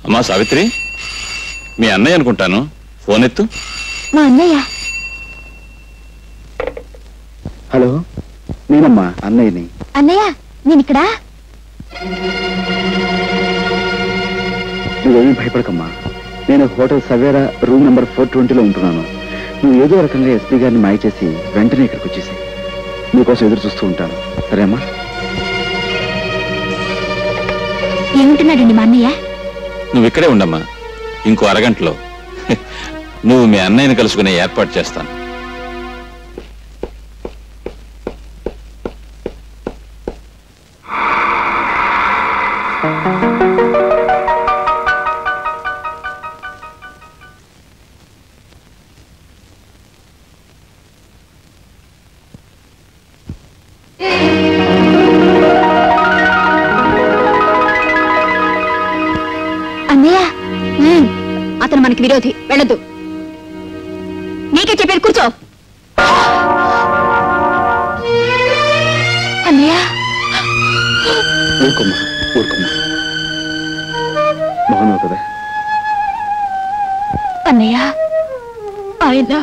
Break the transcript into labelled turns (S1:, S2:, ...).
S1: అమ్మా సావిత్రి, మీ అన్నయ్య అనుకుంటాను, ఫోన్ ఎత్తు.
S2: మా అన్నయ్య.
S3: హలో, నేనమ్మా అన్నయ్యని.
S2: అన్నయ్య, నేను ఇక్కడ.
S3: నువ్వేమీ భయపడకమ్మా. నేను హోటల్ సవేరా రూమ్ నెంబర్ 420లో ఉంటున్నాను. నువ్వు ఏదో రకంగా ఎస్పీ గారిని మాయ చేసి వెంటనే ఇక్కడికి వచ్చేసి నీకోసం ఎదురు చూస్తూ ఉంటాను. సరే అమ్మా?
S2: ఏముంటున్నాడండి మా అన్నయ్య?
S1: నువ్వు ఇక్కడే ఉండమ్మా, ఇంకో అరగంటలో నువ్వు మీ అన్నయ్యని కలుసుకునే ఏర్పాటు చేస్తాను.
S2: అతను మనకి విరోధి, వెళ్ళొద్దు. నీకే చెప్పారు, కూర్చో. అన్నయ్య,
S3: ఊరుకోమ్మా, ఊరుకోమ్మా. బాగున్నావు కదా?
S2: అన్నయ్య ఆయన